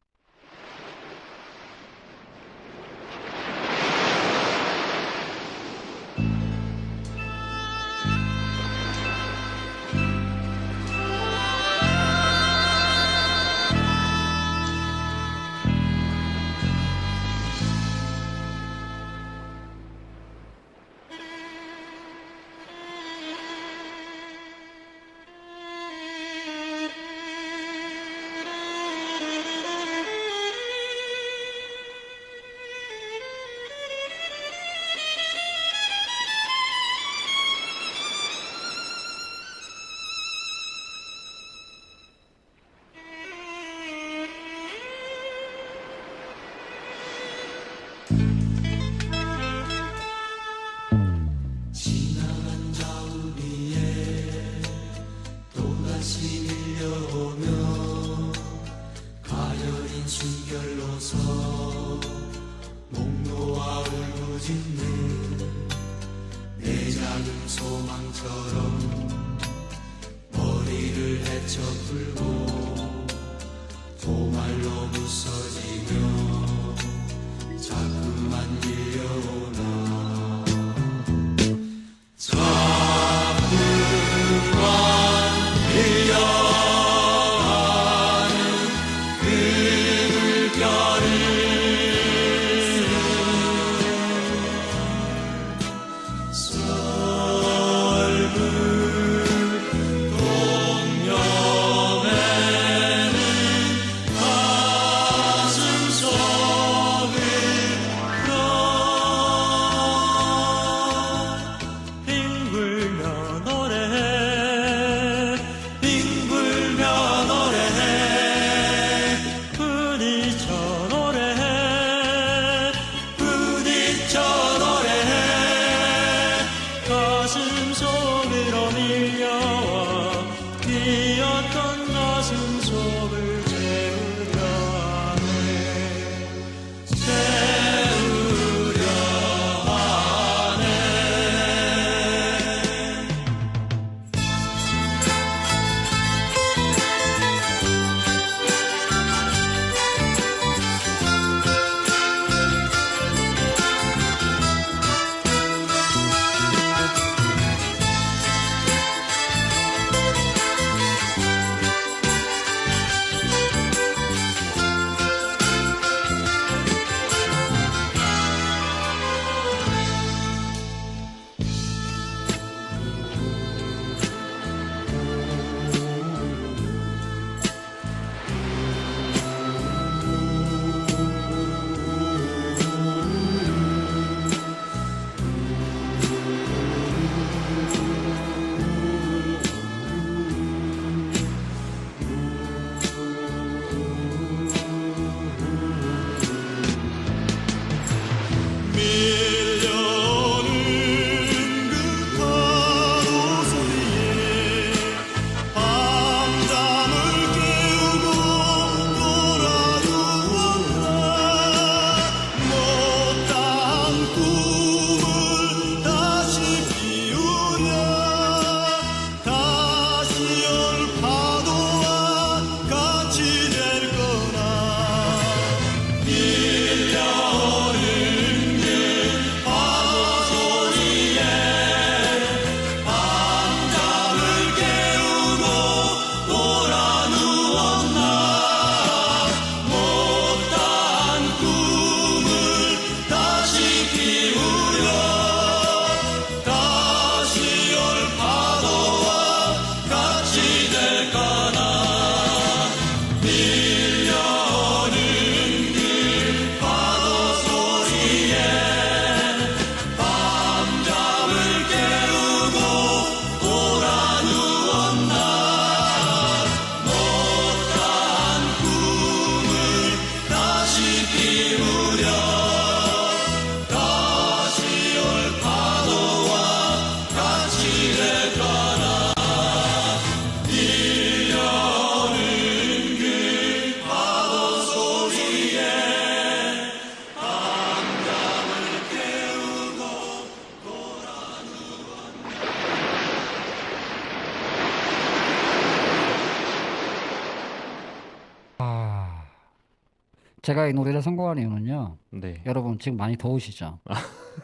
제가 이 노래를 선곡한 이유는요. 네. 여러분 지금 많이 더우시죠?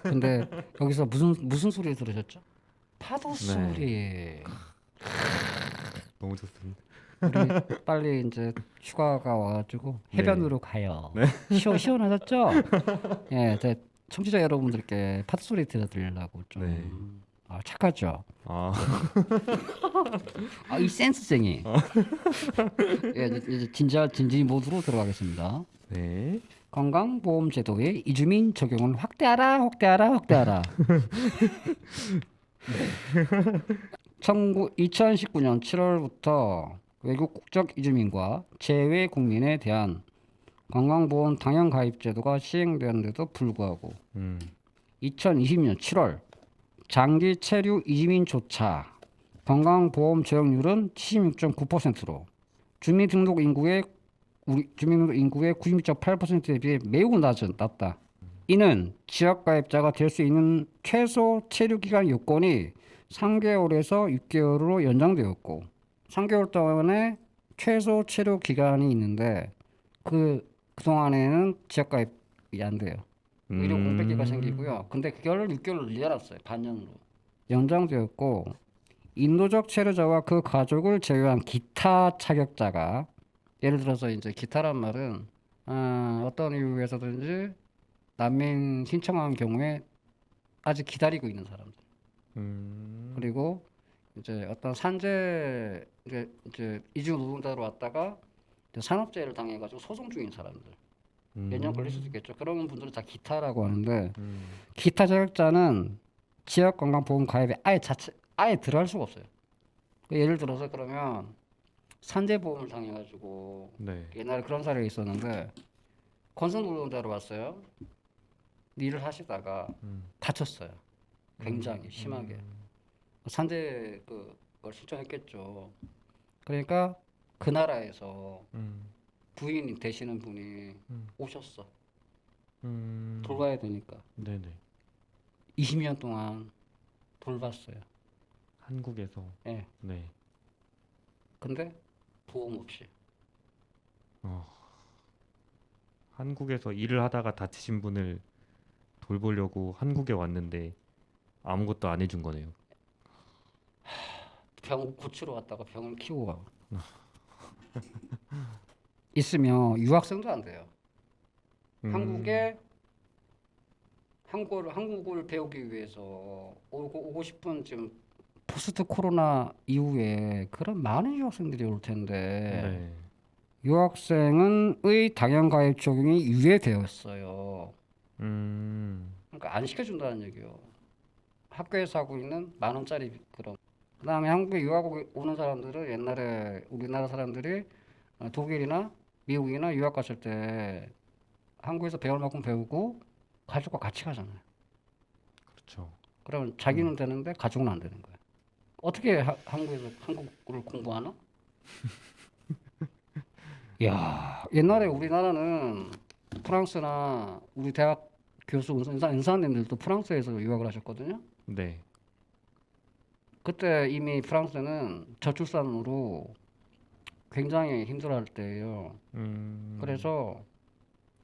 근데 여기서 무슨 소리 들으셨죠? 파도 소리. 너무 좋습니다. 우리 빨리 이제 휴가가 와가지고 해변으로 가요. 시원하셨죠? 예, 제 청취자 여러분들께 파도 소리 들려드리려고 좀 네. 착하죠. 아, 이 센스쟁이. 예, 이제 진지 모드로 들어가겠습니다. 네. 건강보험제도의 이주민 적용을 확대하라. 2019년 7월부터 외국 국적 이주민과 재외 국민에 대한 건강보험 당연 가입 제도가 시행되었는데도 불구하고 2020년 7월 장기 체류 이주민조차 건강보험 적용률은 76.9%로 주민등록 인구의 92.8%에 비해 매우 낮다. 이는 지역가입자가 될 수 있는 최소 체류기간 요건이 3개월에서 6개월로 연장되었고 3개월 동안에 최소 체류 기간이 있는데 그동안에는 지역가입이 안 돼요. 오히려 공백기가 생기고요. 근데 그걸 6개월로 늘려놨어요. 반년으로. 연장되었고 인도적 체류자와 그 가족을 제외한 기타 자격자가 예를 들어서 이제 기타란 말은 어떤 이유에서든지 난민 신청한 경우에 아직 기다리고 있는 사람들. 그리고 이제 어떤 산재 이제 이주 노동자로 왔다가 이제 산업재해를 당해가지고 소송 중인 사람들. 몇 년 걸릴 수도 있겠죠. 그런 분들은 다 기타라고 하는데 기타 자격자는 지역 건강보험 가입에 아예 들어갈 수가 없어요. 예를 들어서 그러면 산재보험을 당해가지고 네. 옛날에 그런 사례가 있었는데 건설 노동자로 왔어요. 일을 하시다가 다쳤어요. 굉장히 심하게. 산재 그걸 신청했겠죠. 그러니까 그 나라에서 부인 되시는 분이 오셨어. 돌봐야 되니까. 네네. 20년 동안 돌봤어요. 한국에서. 예. 네. 근데 보험 없이. 한국에서 일을 하다가 다치신 분을 돌보려고 한국에 왔는데 아무것도 안 해준 거네요. 병 고치러 왔다가 병을 키우고 가고. 있으면 유학생도 안 돼요. 한국을 배우기 위해서 오고 싶은 지금 포스트 코로나 이후에 그런 많은 유학생들이 올 텐데 네. 유학생의 당연 가입 적용이 유예되었어요. 그러니까 안 시켜준다는 얘기요. 학교에서 하고 있는 10,000원짜리 그런. 그다음에 한국에 유학 오는 사람들은 옛날에 우리나라 사람들이 독일이나 미국이나 유학 갔을 때 한국에서 배울 만큼 배우고 가족과 같이 가잖아요. 그렇죠. 그러면 자기는 되는데 가족은 안 되는 거예요. 어떻게 한국에서 한국어를 공부하나? 야, 옛날에 우리나라는 프랑스나 우리 대학 교수 은사님들도 프랑스에서 유학을 하셨거든요. 네. 그때 이미 프랑스는 저출산으로 굉장히 힘들어할 때예요. 그래서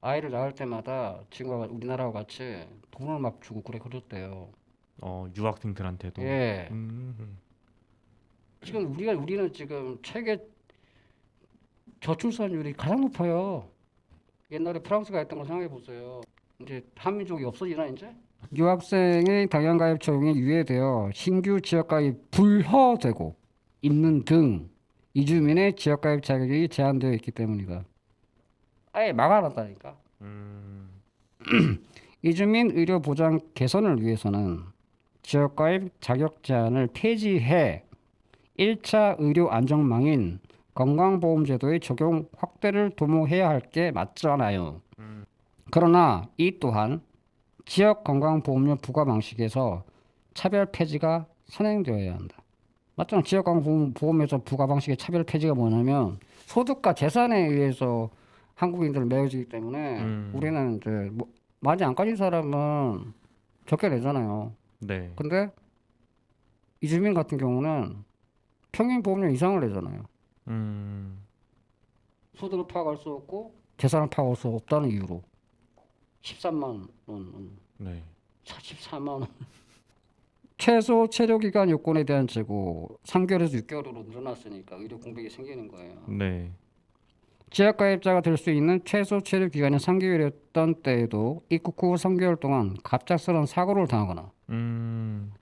아이를 낳을 때마다 지금과 우리나라와 같이 돈을 막 주고 그랬대요. 유학생들한테도. 예. 지금 우리는 지금 세계 저출산율이 가장 높아요. 옛날에 프랑스가 했던 거 생각해 보세요. 이제 한민족이 없어지나 이제? 유학생의 당연가입 적용이 유예되어 신규 지역가입 불허되고 있는 등 이주민의 지역가입 자격이 제한되어 있기 때문이다. 아예 막아놨다니까. 이주민 의료 보장 개선을 위해서는 지역가입 자격 제한을 폐지해 1차 의료 안전망인 건강보험제도의 적용 확대를 도모해야 할 게 맞잖아요. 그러나 이 또한 지역 건강보험료 부과 방식에서 차별 폐지가 선행되어야 한다. 맞잖아. 지역 건강보험에서 부과 방식의 차별 폐지가 뭐냐면 소득과 재산에 의해서 한국인들 매여지기 때문에 우리는 이제 많이 안 가진 사람은 적게 내잖아요. 네. 근데 이주민 같은 경우는 평균 보험료 이상을 내잖아요. 소득을 파악할 수 없고 재산을 파고할 수 없다는 이유로 13만 원, 네. 44만 원. 최소 체류 기간 요건에 대한 제고 3개월에서 6개월로 늘어났으니까 의료 공백이 생기는 거예요. 네. 지역 가입자가 될 수 있는 최소 체류 기간이 3개월이었던 때에도 입국 후 3개월 동안 갑작스러운 사고를 당하거나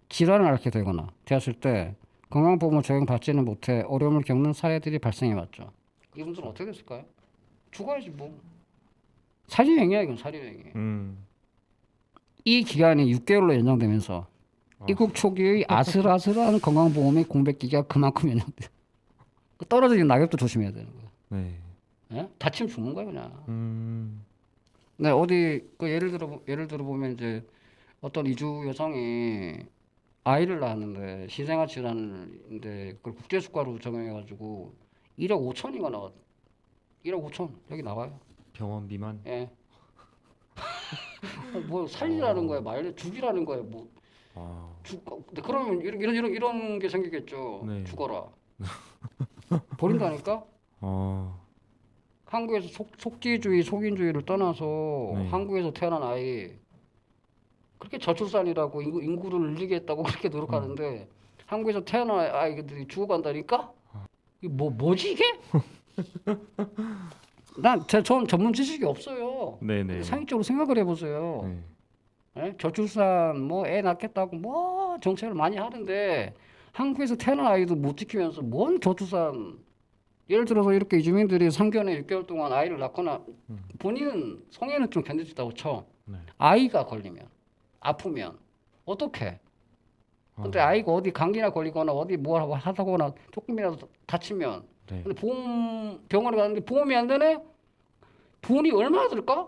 질환을 앓게 되거나 되었을 때 건강보험을 적용받지는 못해 어려움을 겪는 사례들이 발생해 왔죠. 이분들은 어떻게 됐을까요? 죽어야지 뭐. 사리행위야 이건 사리행위. 이 기간이 6개월로 연장되면서 입국 초기의 아슬아슬한 건강보험의 공백기가 그만큼 연장돼. 떨어지는 낙엽도 조심해야 되는 거예요. 네. 예? 다치면 죽는 거예요 그냥. 네, 어디 그 예를 들어 보면 이제 어떤 이주 여성이 아이를 낳았는데 신생아 질환인데 그걸 국제수가로 적용해가지고 1억 5천인가 나왔. 1억 5천 여기 나와요. 병원 비만. 예. 뭐 살리라는 거야, 말려 죽이라는 거야, 뭐 죽. 근데 그러면 이런 게 생기겠죠. 네. 죽어라. 버린다니까. 한국에서 속지주의, 속인주의를 떠나서 네. 한국에서 태어난 아이 그렇게 저출산이라고 인구를 늘리겠다고 그렇게 노력하는데 한국에서 태어난 아이들이 죽어간다니까? 이게 뭐지 이게? 전 전문 지식이 없어요. 네네. 상식적으로 생각을 해보세요. 네. 예? 저출산 뭐 애 낳겠다고 뭐 정책을 많이 하는데 한국에서 태어난 아이도 못 지키면서 뭔 저출산. 예를 들어서 이렇게 이주민들이 3개월에 6개월 동안 아이를 낳거나 본인은 성인은 좀 견딜 수 있다고 쳐. 네. 아이가 걸리면 아프면 어떡해. 근데 아이가 어디 감기나 걸리거나 어디 뭐 하다거나 조금이라도 다치면 네. 근데 병원에 갔는데 보험이 안 되네? 돈이 얼마나 들까?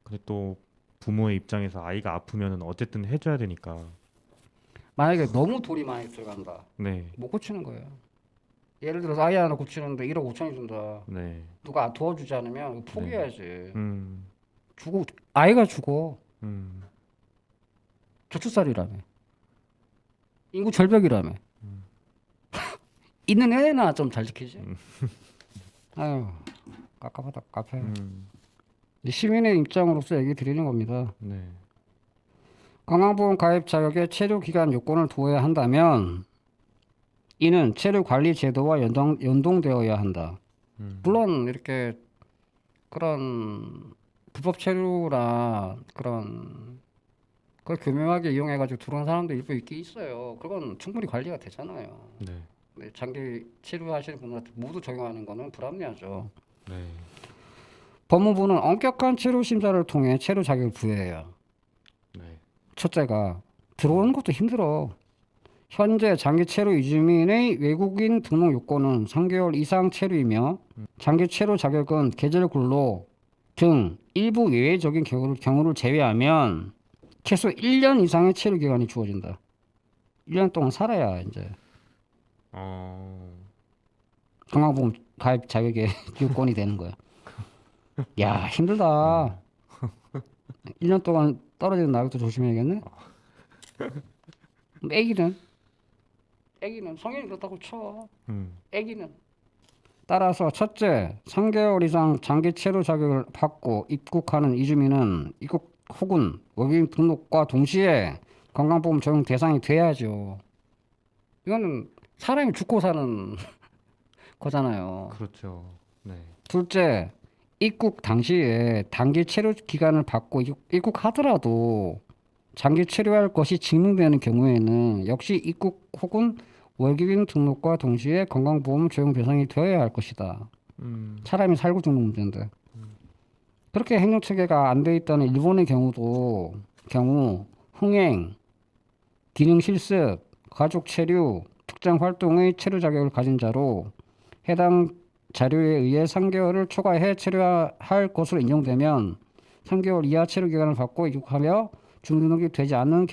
근데 또 부모의 입장에서 아이가 아프면은 어쨌든 해줘야 되니까. 만약에 너무 돈이 많이 들어간다. 네. 못 고치는 거예요. 예를 들어서 아이 하나 고치는데 1억 5천이 든다. 네. 누가 도와주지 않으면 포기해야지. 죽어. 아이가 죽어. 저출산이라며. 인구 절벽이라며. 있는 애나 좀 잘 지키지. 아유, 깝깝하다, 깝해. 시민의 입장으로서 얘기 드리는 겁니다. 네. 건강보험 가입 자격에 체류 기간 요건을 두어야 한다면 이는 체류 관리 제도와 연동되어야 한다. 물론 이렇게 그런 불법 체류나 그런 걸 교묘하게 이용해가지고 들어온 사람도 일부 있긴 있어요. 그건 충분히 관리가 되잖아요. 네. 네, 장기 체류하시는 분들한테 모두 적용하는 거는 불합리하죠. 네. 법무부는 엄격한 체류 심사를 통해 체류 자격을 부여해요. 네. 첫째가 들어오는 것도 힘들어. 현재 장기 체류 이주민의 외국인 등록 요건은 3개월 이상 체류이며 장기 체류 자격은 계절 근로 등 일부 예외적인 경우를 제외하면 최소 1년 이상의 체류 기간이 주어진다. 1년 동안 살아야 이제 건강보험 가입 자격의 요건이 되는 거야. 야, 힘들다. 1년 동안 떨어지는 낙엽도 조심해야겠네. 애기는 성인이 그렇다고 쳐. 애기는. 따라서 첫째, 3개월 이상 장기 체류 자격을 받고 입국하는 이주민은 입국 혹은 외국인 등록과 동시에 건강보험 적용 대상이 돼야죠. 이거는 사람이 죽고 사는 거잖아요. 그렇죠. 네. 둘째, 입국 당시에 단기 체류 기간을 받고 입국하더라도 장기 체류할 것이 증명되는 경우에는 역시 입국 혹은 외국인 등록과 동시에 건강보험 적용 대상이 되어야 할 것이다. 사람이 살고 죽는 문제인데. 그렇게 행정체계가 안 돼 있다는 일본의 경우 흥행, 기능 실습, 가족 체류, 특정 활동의 체류 자격을 가진 자로 해당 자료에 의해 3개월을 초과해 체류할 것으로 인정되면 3개월 이하 체류 기간을 받고 입국하며 중등록이 되지 않는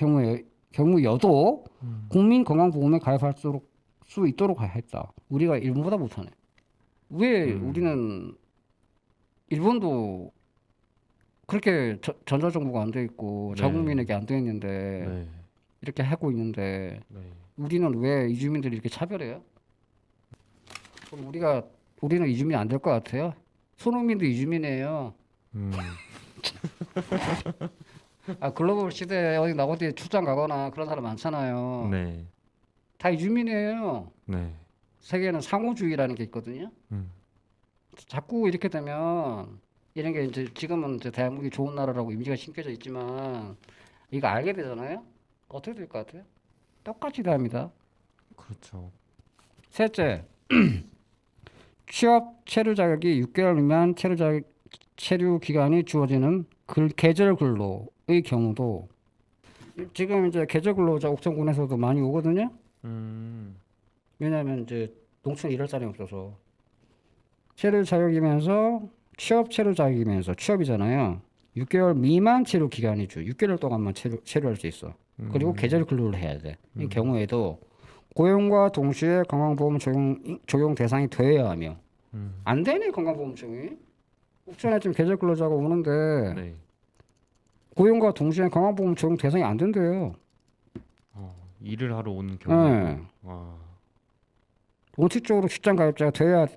경우여도 국민건강보험에 가입할 수 있도록 했다. 우리가 일본보다 못하네. 왜 우리는 일본도 그렇게 전자정보가 안 돼 있고 네. 자국민에게 안 돼 있는데 네. 이렇게 하고 있는데 네. 우리는 왜 이주민들이 이렇게 차별해요? 그럼 우리는 이주민이 안 될 것 같아요? 손흥민도 이주민이에요. 음. 아 글로벌 시대에 어디 나 어디 출장 가거나 그런 사람 많잖아요. 네. 다 이주민이에요. 네. 세계에는 상호주의라는 게 있거든요. 음. 자꾸 이렇게 되면 이런 게 이제 지금은 이제 대한민국이 좋은 나라라고 이미지가 심겨져 있지만 이거 알게 되잖아요. 어떻게 될 것 같아요? 똑같이 됩니다. 그렇죠. 셋째, 취업 체류 자격이 6개월 미만 체류 기간이 주어지는 계절 근로의 경우도 지금 이제 계절 근로자 옥천군에서도 많이 오거든요. 음. 왜냐하면 이제 농촌에 일할 사람이 없어서 체류 자격이면서 취업 체류 자격이면서 취업이잖아요. 6개월 미만 체류 기간이죠. 6개월 동안만 체류할 수 있어. 그리고 계절 근로를 해야 돼. 이 경우에도 고용과 동시에 건강보험 적용 대상이 되어야 하며 안 되네 건강보험 적용이. 옥천에 지금 계절 근로자가 오는데 네. 고용과 동시에 건강보험 적용 대상이 안 된대요. 일을 하러 오는 경우. 네. 와. 원칙적으로 직장 가입자가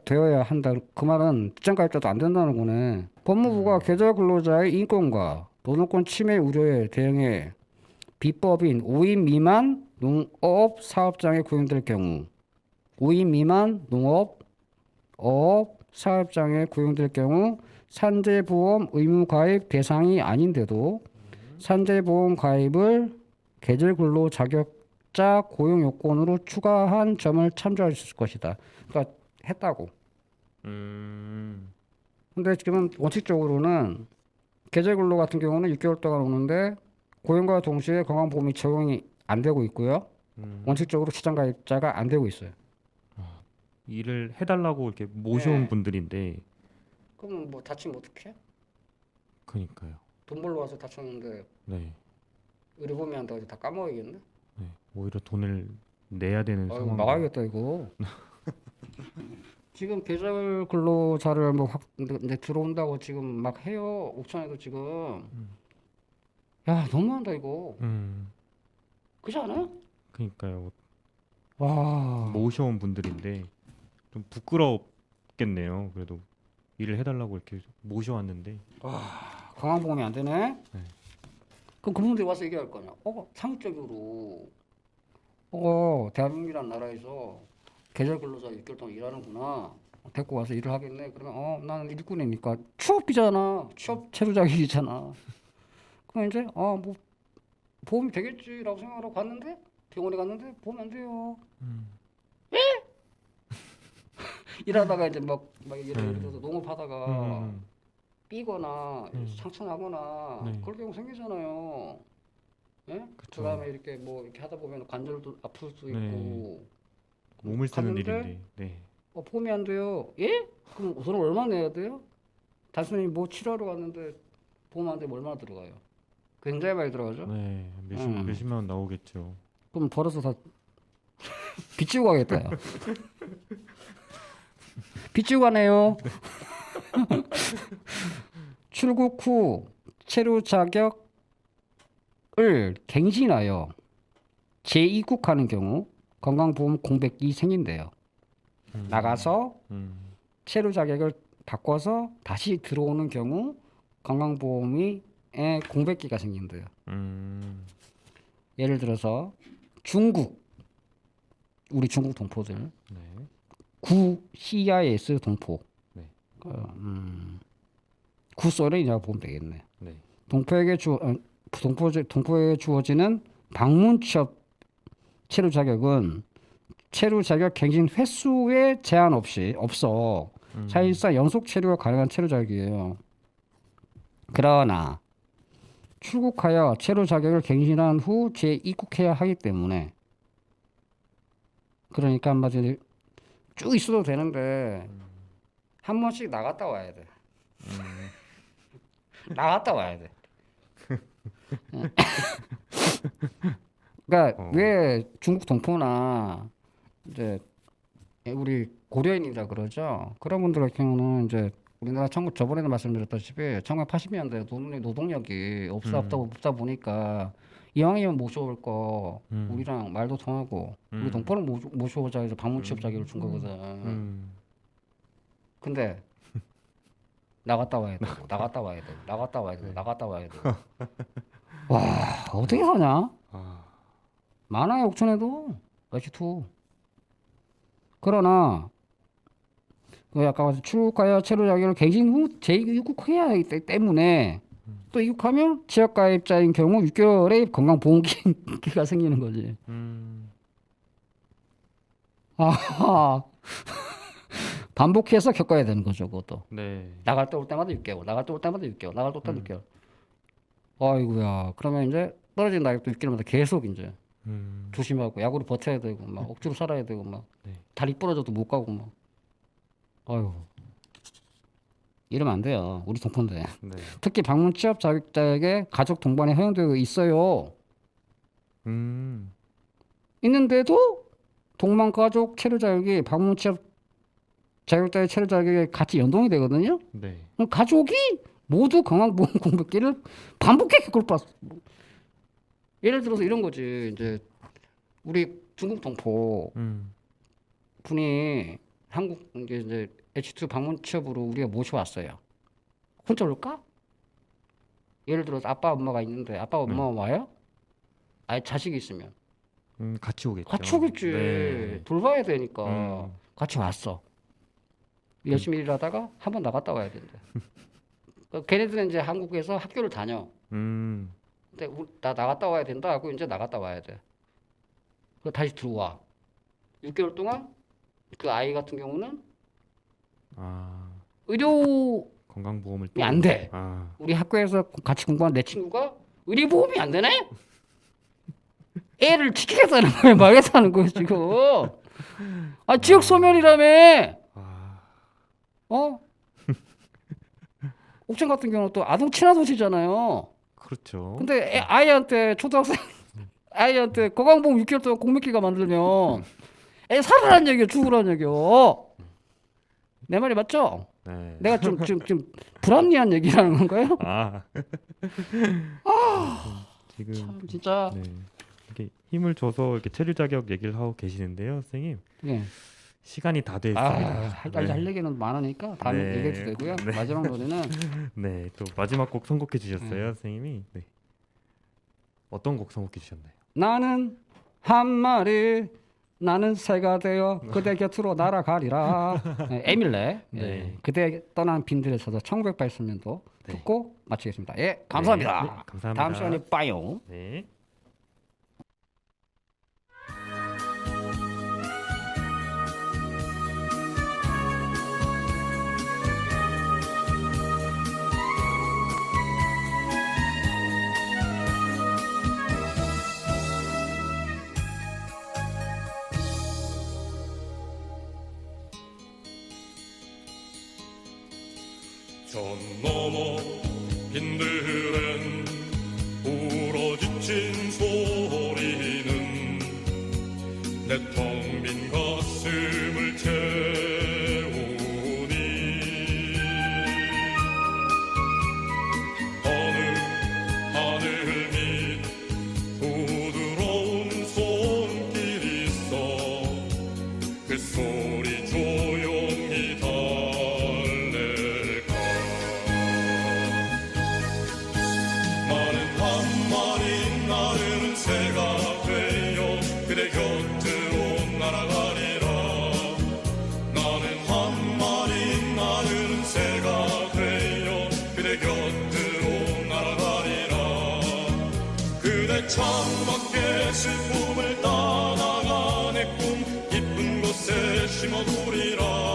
되어야 한다. 그 말은 직장 가입자도 안 된다는 거네. 법무부가 계절 근로자의 인권과 노동권 침해 우려에 대응해 비법인 5인 미만 농업 사업장에 고용될 경우 5인 미만 농업 어업 사업장에 고용될 경우 산재보험 의무 가입 대상이 아닌데도 산재보험 가입을 계절 근로 자격자 고용 요건으로 추가한 점을 참조할 수 있을 것이다. 그러니까 했다고. 근데 지금 원칙적으로는 계절 근로 같은 경우는 6개월 동안 오는데 고용과 동시에 건강보험이 적용이 안 되고 있고요. 원칙적으로 시장 가입자가 안 되고 있어요. 일을 해달라고 이렇게 모셔온 네. 분들인데. 그럼 뭐 다치면 어떡해? 그니까요. 돈 벌러 와서 다쳤는데 네. 의료보험이 한다고 다 까먹어야겠네. 네. 오히려 돈을 내야 되는 아유, 상황. 막아야겠다 이거. 지금 계절 근로자를 뭐 이제 들어온다고 지금 막 해요. 옥천에도 지금. 야 너무한다 이거. 그렇지 않아? 그니까요. 와. 모셔온 분들인데 좀 부끄럽겠네요. 그래도 일을 해달라고 이렇게 모셔왔는데. 건강보험이 안 되네. 네. 그럼 그분들이 와서 얘기할 거냐? 상식적으로 대한민국이라는 나라에서 계절 근로자 6개월 동안 일하는구나. 데리고 와서 일을 하겠네. 그러면 나는 일꾼이니까 취업이잖아. 취업 체류 자격이잖아. 그럼 이제 뭐 보험이 되겠지라고 생각하고 갔는데 병원에 갔는데 보험 안 돼요. 일하다가 이제 막 예를 들어서 농업하다가 삐거나 상처 나거나 네. 그럴 경우 생기잖아요. 예? 그쵸. 그다음에 이렇게 뭐 이렇게 하다 보면 관절도 아플 수도 네. 있고. 몸을 쓰는 갔는데 일인데. 네. 보험이 안 돼요. 예? 그럼 우선은 얼마 내야 돼요? 단순히 뭐 치료하러 갔는데 보험 안 되면 얼마나 들어가요? 굉장히 많이 들어가죠. 네. 몇십만 원 나오겠죠. 그럼 벌어서 다 빚지고 가겠다. 야. 빚지고 가네요. 출국 후 체류 자격을 갱신하여 재입국하는 경우 건강보험 공백이 생긴대요. 나가서 체류 자격을 바꿔서 다시 들어오는 경우 건강보험이 공백기가 생긴대요. 예를 들어서 우리 중국 동포들 네. 구 CIS 동포 네. 구 소련이라고 보면 되겠네. 네. 동포에게 주어지는 방문 취업 체류 자격은 체류 자격 갱신 횟수에 제한 없어. 사실상 연속 체류가 가능한 체류 자격이에요. 그러나 출국하여 체류 자격을 갱신한 후 재입국해야 하기 때문에 그러니까 한마디로 쭉 있어도 되는데 한 번씩 나갔다 와야 돼. 나갔다 와야 돼. 그러니까 왜 중국 동포나 이제 우리 고려인이라 그러죠. 그런 분들 같은 경우는 이제 우리나라 저번에도 말씀드렸다시피 1980년대 노동력이 없다 보니까 이왕이면 모셔올 거 우리랑 말도 통하고 우리 동포를 모셔오자 해서 방문 취업 자격을 준 거거든. 근데 나갔다 와야 되고 나갔다 와야 되고 나갔다 와야 되고 나갔다 와야 되고. 와 어떻게 사냐? 아, 많아요 옥천에도 H2. 그러나 그 아까 말씀 출국하여 체류 자격을 갱신 후 재입국해야 하기 때문에 또 입국하면 지역가입자인 경우 6개월의 건강보험기가 생기는 거지. 아 반복해서 겪어야 되는 거죠 그것도. 네. 나갈 때 올 때마다 6개월, 나갈 때 올 때마다 6개월, 나갈 때 올 때마다 6개월. 아이고야. 그러면 이제 떨어진 나이도 6개월마다 계속 이제 조심하고 약으로 버텨야 되고 막 억지로 살아야 되고 막 네. 다리 부러져도 못 가고 막. 아유. 이러면 안 돼요. 우리 동포인데. 네. 특히 방문 취업 자격자에게 가족 동반이 허용되어 있어요. 있는데도 동반 가족 체류 자격이 방문 취업 자격자의 체류 자격에 같이 연동이 되거든요. 네. 그럼 가족이 모두 건강보험 공백기를 반복해 겪을 뻔. 예를 들어서 이런 거지. 이제 우리 중국 동포 분이 한국 이제 H2 방문 취업으로 우리가 모셔왔어요. 혼자 올까? 예를 들어서 아빠 엄마가 있는데 아빠 엄마 와요? 아예 자식이 있으면 같이 오겠죠. 같이 오겠지. 네. 돌봐야 되니까 같이 왔어. 열심히 일하다가 한번 나갔다 와야 된대. 걔네들은 이제 한국에서 학교를 다녀. 근데 나 나갔다 와야 된다 하고 이제 나갔다 와야 돼. 그리고 다시 들어와. 6개월 동안 그 아이 같은 경우는 의료 건강보험을 안 돼. 아, 우리 학교에서 같이 공부한 내 친구가 의료보험이 안 되네? 애를 지키겠다는 거예요. 말겠다는 거예요 지금. 아 지역 소멸이라며. 어? 옥천 같은 경우는 또 아동 친화 도시잖아요. 그렇죠. 근데 아이한테 초등학생 아이한테 건강보험 6개월 동안 공백기가 만들면 애 살으란 얘기야 죽으란 얘기야. 내 말이 맞죠? 네. 내가 좀 불합리한 얘기라는 건가요? 지금 참 진짜. 네. 이렇게 힘을 줘서 이렇게 체류 자격 얘기를 하고 계시는데요, 선생님. 예. 시간이 다 됐습니다. 할 얘기는 많으니까 다음에 네. 얘기해도 되고요. 네. 마지막 노래는 네, 또 마지막 곡 선곡해 주셨어요, 선생님이. 네. 어떤 곡 선곡해 주셨나요? 나는 한 마리 나는 새가 되어 그대 곁으로 날아가리라. 네, 에밀레. 네. 예. 그대 떠난 빈들에서도 1980년도 네. 듣고 마치겠습니다. 예, 감사합니다. 네, 감사합니다. 다음 시간에 봐요. 네. 전 너머 빈들엔 울어지친 소리는 내 텅 빈 가슴을 채우니 어느 하늘 밑 부드러운 손길이 있어 그 소리 조용히 달랠까. 나는 한 마리 나르는 새가 되어 그대 곁으로 날아가리라. 나는 한 마리 나르는 새가 되어 그대 곁으로 날아가리라. 그대 창밖에 슬픔을 따라가 내 꿈 깊은 곳에 심어두리라.